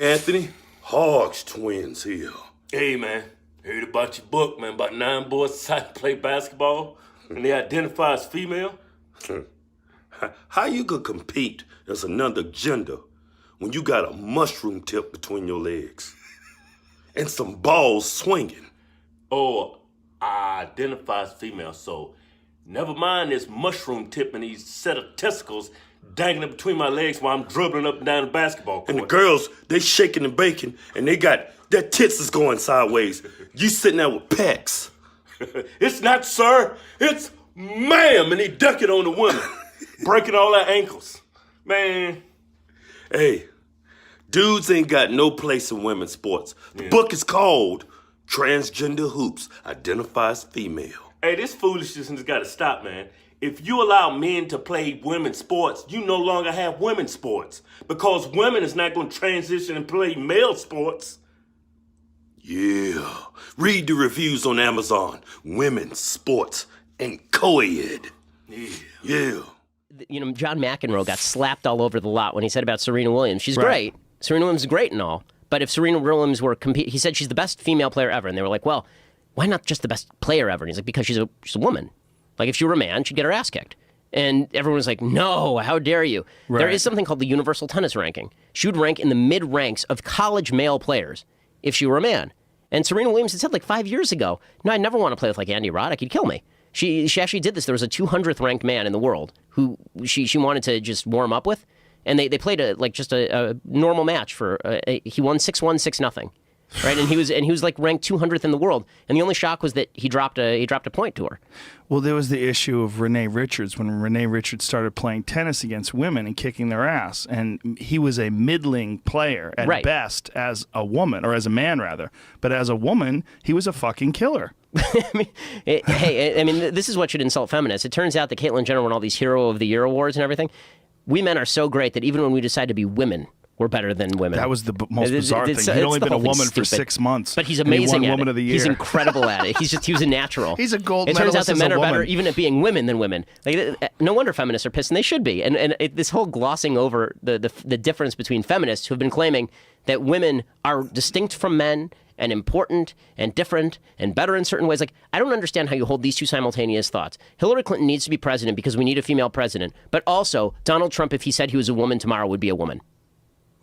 Anthony, Hodgetwins here. Hey, man. Heard about your book, man, about 9 boys decided to play basketball and they identify as female. How you could compete as another gender when you got a mushroom tip between your legs and some balls swinging? Oh, I identify as female, so never mind this mushroom tip and these set of testicles dangling between my legs while I'm dribbling up and down the basketball court. And the girls, they shaking and baking, and they got their tits is going sideways. You sitting there with pecs. It's not, sir. It's ma'am, and he duck it on the women, breaking all their ankles. Man. Hey, dudes ain't got no place in women's sports. The book is called Transgender Hoops, Identify as Female. Hey, this foolishness has got to stop, man. If you allow men to play women's sports, you no longer have women's sports because women is not going to transition and play male sports. Yeah. Read the reviews on Amazon. Women's sports ain't co-ed. Yeah. You know, John McEnroe got slapped all over the lot when he said about Serena Williams. She's great. Serena Williams is great and all. But if Serena Williams were he said she's the best female player ever. And they were like, well, why not just the best player ever? And he's like, because she's a woman. Like, if she were a man, she'd get her ass kicked. And everyone was like, no, how dare you? Right. There is something called the Universal Tennis Ranking. She would rank in the mid-ranks of college male players if she were a man. And Serena Williams had said like 5 years ago, no, I'd never want to play with like Andy Roddick. He'd kill me. She actually did this. There was a 200th ranked man in the world who she wanted to just warm up with. And they played a normal match for, he won 6-1, 6-0. Right, and he was like ranked 200th in the world, and the only shock was that he dropped a point to her. Well, there was the issue of Renee Richards when Renee Richards started playing tennis against women and kicking their ass, and he was a middling player at best as a woman, or as a man rather, but as a woman, he was a fucking killer. I mean, this is what should insult feminists. It turns out that Caitlyn Jenner won all these Hero of the Year awards and everything. We men are so great that even when we decide to be women, we're better than women. That was the most bizarre thing. He'd only been a woman for 6 months. But he's amazing at Woman it. Of the Year. He's incredible at it. He was a natural. He's a gold medalist. It turns out that men are woman. better even at being women than women. Like, no wonder feminists are pissed, and they should be. And this whole glossing over the difference between feminists who have been claiming that women are distinct from men and important and different and better in certain ways. Like, I don't understand how you hold these two simultaneous thoughts. Hillary Clinton needs to be president because we need a female president. But also, Donald Trump, if he said he was a woman tomorrow, would be a woman.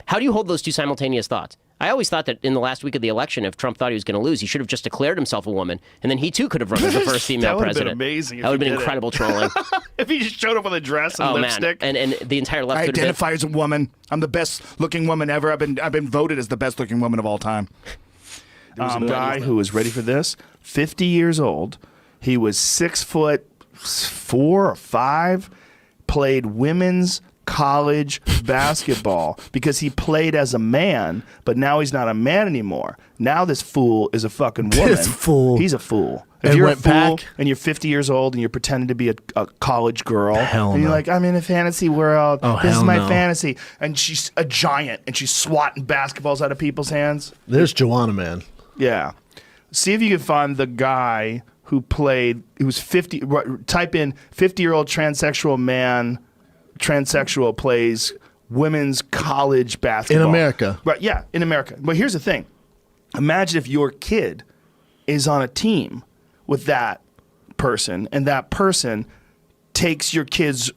How do you hold those two simultaneous thoughts? I always thought that in the last week of the election, if Trump thought he was going to lose, he should have just declared himself a woman, and then he too could have run as the first female president. That would have been amazing. That would have been incredible trolling. If he just showed up with a dress and lipstick. Man. And the entire left. I identify as a woman. I'm the best looking woman ever. I've been voted as the best looking woman of all time. There was a guy who was ready for this. 50 years old. He was 6'4" or 5. Played women's college basketball because he played as a man, but now he's not a man anymore. Now this fool is a fucking woman. This fool. He's a fool. If you're a fool and you're 50 years old and you're pretending to be a college girl, and you're like, I'm in a fantasy world. This is my fantasy. And she's a giant and she's swatting basketballs out of people's hands. There's Joanna, man. Yeah. See if you can find the guy who was 50, type in 50-year-old transsexual man, transsexual plays women's college basketball. In America. Right, yeah, in America. But here's the thing. Imagine if your kid is on a team with that person, and that person takes your kid's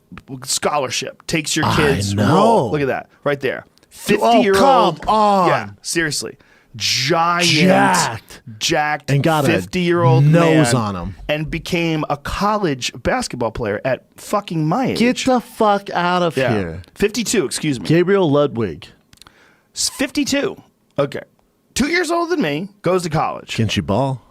scholarship, takes your kid's role. Look at that, right there. 50-year-old. Come on. Yeah, seriously. Jacked, and got 50-year-old nose man on him, and became a college basketball player at fucking my age. Get the fuck out of here. 52, excuse me. Gabrielle Ludwig. 52. Okay. 2 years older than me, goes to college. Can she ball?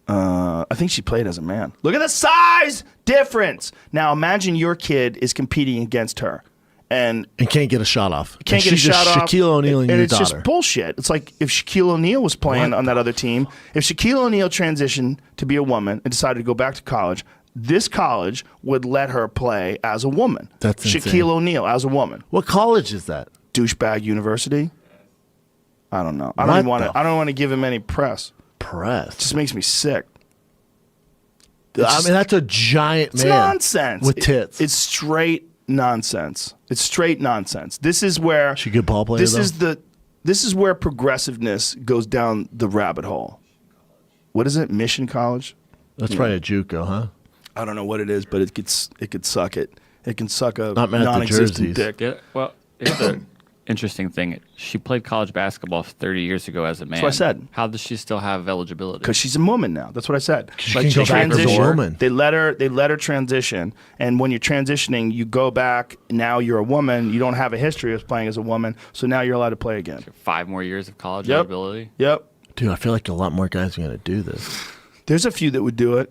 I think she played as a man. Look at the size difference. Now imagine your kid is competing against her. And can't get a shot off. Can't get a shot off. Shaquille O'Neal and your it's daughter. just bullshit. It's like if Shaquille O'Neal was playing on that other team, if Shaquille O'Neal transitioned to be a woman and decided to go back to college, this college would let her play as a woman. That's Shaquille insane. O'Neal as a woman. What college is that? Douchebag University. I don't know. I don't want to give him any press. Press. It just makes me sick. I mean, that's a giant man. It's nonsense. With tits. It's straight nonsense. It's straight nonsense. This is where she a good ball player. This though? is the this is where progressiveness goes down the rabbit hole. What is it? Mission College? That's probably a JUCO, huh? I don't know what it is, but it could suck it. It can suck a Not meant at the non-existent jerseys. dick. Yeah, well, it's an interesting thing. She played college basketball 30 years ago as a man. That's what I said. How does she still have eligibility? Because she's a woman now. That's what I said. She can go back as a woman. They let her transition, and when you're transitioning, you go back. Now you're a woman. You don't have a history of playing as a woman, so now you're allowed to play again. 5 more years of college Yep. eligibility? Yep. Dude, I feel like a lot more guys are going to do this. There's a few that would do it.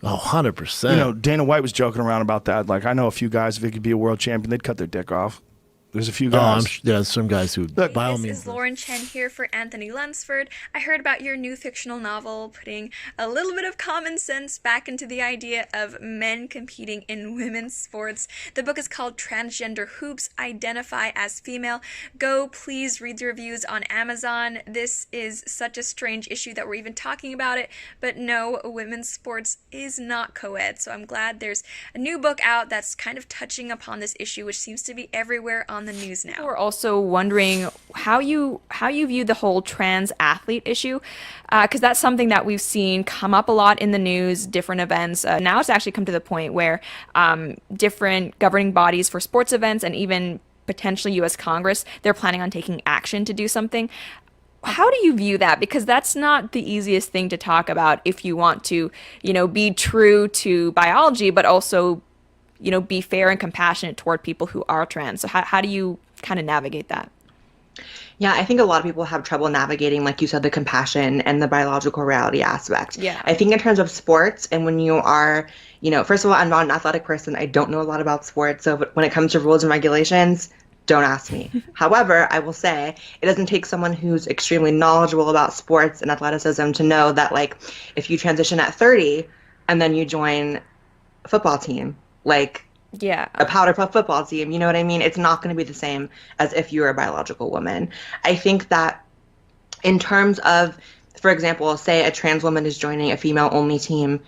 Oh, 100%. You know, Dana White was joking around about that. Like, I know a few guys, if they could be a world champion, they'd cut their dick off. There's a few guys. There's some guys who, by all This means. is Lauren Chen here for Anthony Lunsford. I heard about your new fictional novel putting a little bit of common sense back into the idea of men competing in women's sports. The book is called Transgender Hoops, Identify as Female. Go please read the reviews on Amazon. This is such a strange issue that we're even talking about it, but no, women's sports is not co-ed, so I'm glad there's a new book out that's kind of touching upon this issue, which seems to be everywhere on the news now. We're also wondering how you view the whole trans athlete issue, because that's something that we've seen come up a lot in the news, different events. Now it's actually come to the point where different governing bodies for sports events and even potentially U.S. Congress, they're planning on taking action to do something. How do you view that? Because that's not the easiest thing to talk about if you want to, be true to biology, but also be fair and compassionate toward people who are trans. So how do you kind of navigate that? Yeah, I think a lot of people have trouble navigating, like you said, the compassion and the biological reality aspect. Yeah. I think in terms of sports, and when you are, first of all, I'm not an athletic person. I don't know a lot about sports. So when it comes to rules and regulations, don't ask me. However, I will say it doesn't take someone who's extremely knowledgeable about sports and athleticism to know that, like, if you transition at 30 and then you join a football team, like a powder puff football team, you know what I mean? It's not going to be the same as if you're a biological woman. I think that in terms of, for example, say a trans woman is joining a female-only team,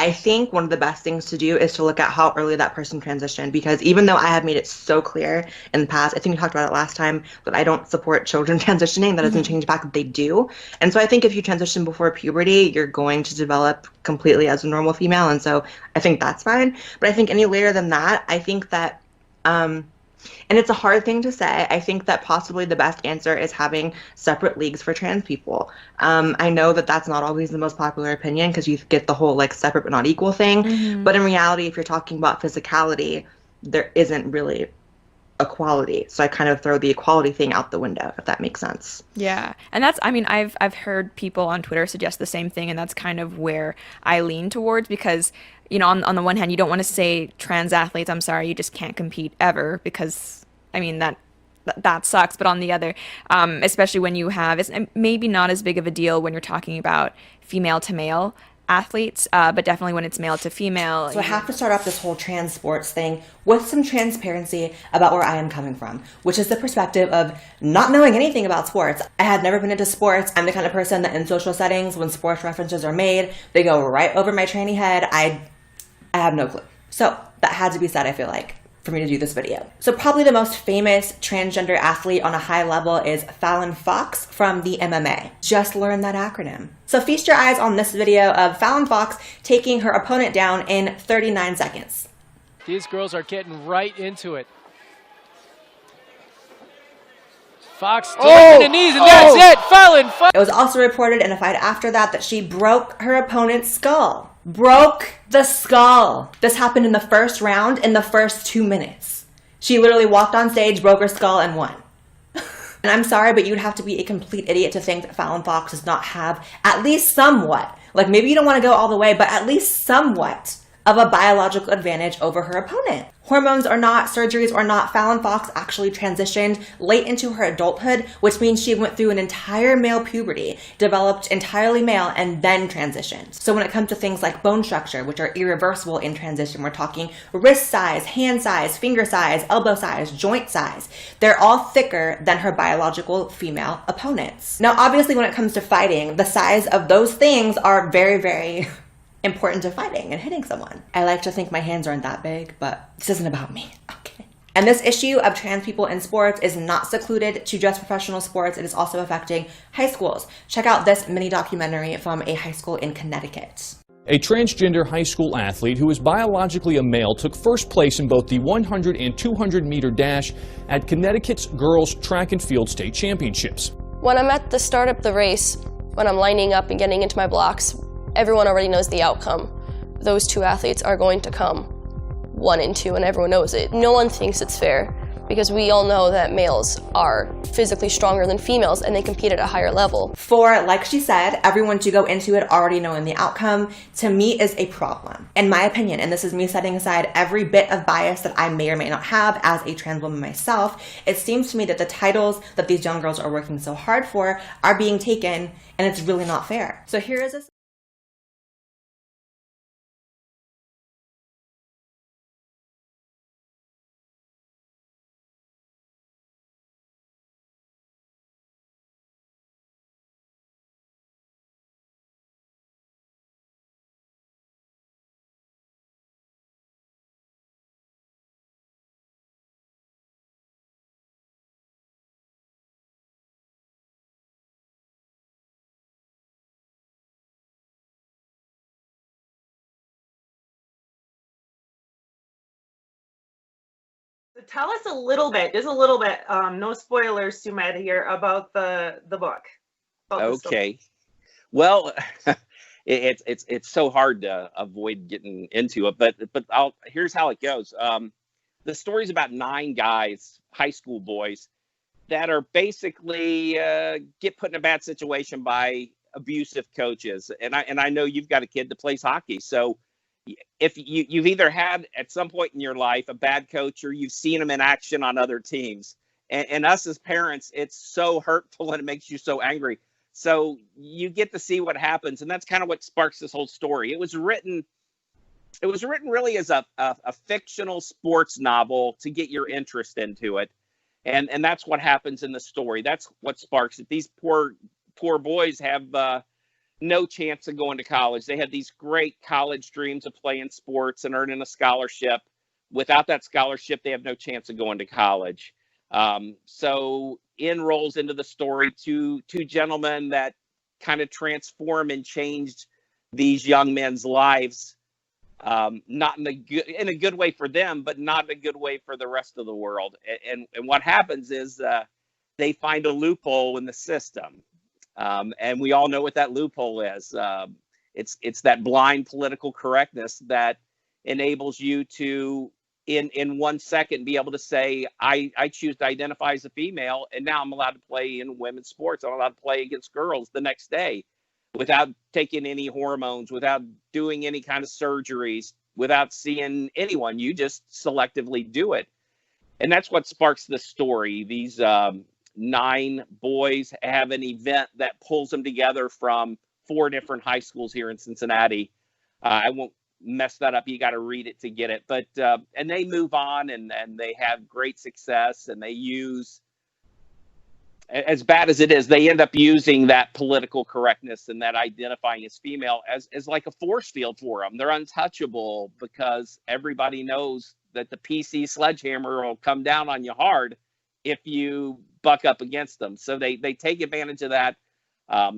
I think one of the best things to do is to look at how early that person transitioned, because even though I have made it so clear in the past, I think we talked about it last time, that I don't support children transitioning. That doesn't change the fact that they do. And so I think if you transition before puberty, you're going to develop completely as a normal female. And so I think that's fine. But I think any later than that, I think that, and it's a hard thing to say, I think that possibly the best answer is having separate leagues for trans people. I know that that's not always the most popular opinion because you get the whole like separate but not equal thing. But in reality, if you're talking about physicality, there isn't really equality. So I kind of throw the equality thing out the window, if that makes sense. Yeah. And that's, I mean, I've heard people on Twitter suggest the same thing, and that's kind of where I lean towards, because on the one hand, you don't want to say trans athletes, I'm sorry, you just can't compete ever, because, I mean, that sucks. But on the other, especially when you have, it's maybe not as big of a deal when you're talking about female to male athletes, but definitely when it's male to female. So I have to start off this whole trans sports thing with some transparency about where I am coming from, which is the perspective of not knowing anything about sports. I had never been into sports. I'm the kind of person that in social settings, when sports references are made, they go right over my tranny head. I have no clue. So that had to be said, I feel like, for me to do this video. So probably the most famous transgender athlete on a high level is Fallon Fox from the MMA. Just learned that acronym. So feast your eyes on this video of Fallon Fox taking her opponent down in 39 seconds. These girls are getting right into it. Fox to the knees, and that's it. Fallon Fox. It was also reported in a fight after that she broke her opponent's skull. Broke the skull. This happened in the first round, in the first 2 minutes. She literally walked on stage, broke her skull, and won. And I'm sorry, but you'd have to be a complete idiot to think that Fallon Fox does not have at least somewhat, like maybe you don't want to go all the way, but at least somewhat of a biological advantage over her opponent. Hormones or not, surgeries or not, Fallon Fox actually transitioned late into her adulthood, which means she went through an entire male puberty, developed entirely male, and then transitioned. So when it comes to things like bone structure, which are irreversible in transition, we're talking wrist size, hand size, finger size, elbow size, joint size. They're all thicker than her biological female opponents. Now, obviously, when it comes to fighting, the size of those things are very, very important to fighting and hitting someone. I like to think my hands aren't that big, but this isn't about me. Okay. And this issue of trans people in sports is not secluded to just professional sports. It is also affecting high schools. Check out this mini documentary from a high school in Connecticut. A transgender high school athlete who is biologically a male took first place in both the 100 and 200 meter dash at Connecticut's Girls Track and Field State Championships. When I'm at the start of the race, when I'm lining up and getting into my blocks, everyone already knows the outcome. Those two athletes are going to come 1 and 2, and everyone knows it. No one thinks it's fair, because we all know that males are physically stronger than females and they compete at a higher level. For, like she said, everyone to go into it already knowing the outcome, to me is a problem. In my opinion, and this is me setting aside every bit of bias that I may or may not have as a trans woman myself, it seems to me that the titles that these young girls are working so hard for are being taken, and it's really not fair. So here is a Tell us a little bit, just a little bit, no spoilers too many here, about the book. Okay. Well, it's so hard to avoid getting into it, but here's how it goes. The story's about 9 guys, high school boys, that are basically get put in a bad situation by abusive coaches. And I know you've got a kid that plays hockey, so if you've either had at some point in your life a bad coach, or you've seen them in action on other teams, and us as parents, it's so hurtful and it makes you so angry. So you get to see what happens, and that's kind of what sparks this whole story. It was written really as a fictional sports novel to get your interest into it, and that's what happens in the story. That's what sparks it. These poor boys have no chance of going to college. They had these great college dreams of playing sports and earning a scholarship. Without that scholarship, they have no chance of going to college. So in rolls into the story two gentlemen that kind of transform and changed these young men's lives, not in a good way for them, but not in a good way for the rest of the world. And what happens is they find a loophole in the system. And we all know what that loophole is. It's that blind political correctness that enables you to, in 1 second, be able to say, I choose to identify as a female, and now I'm allowed to play in women's sports. I'm allowed to play against girls the next day without taking any hormones, without doing any kind of surgeries, without seeing anyone. You just selectively do it. And that's what sparks the story. These 9 boys have an event that pulls them together from 4 different high schools here in Cincinnati. I won't mess that up. You got to read it to get it. But and they move on and they have great success, and they use, as bad as it is, they end up using that political correctness and that identifying as female as like a force field for them. They're untouchable because everybody knows that the PC sledgehammer will come down on you hard if you buck up against them. So they take advantage of that.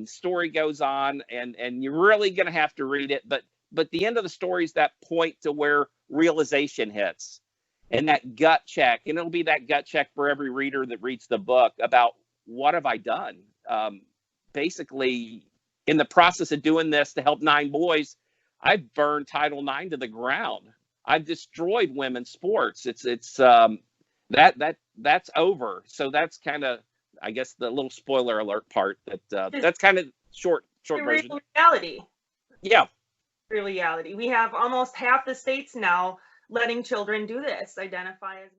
Story goes on, and you're really going to have to read it. But the end of the story is that point to where realization hits, and that gut check. And it'll be that gut check for every reader that reads the book about, what have I done? Basically, in the process of doing this to help 9 boys, I've burned Title IX to the ground. I've destroyed women's sports. That's over. So that's kind of, I guess, the little spoiler alert part. That's kind of short version. Reality. Yeah. Reality. We have almost half the states now letting children do this, identify as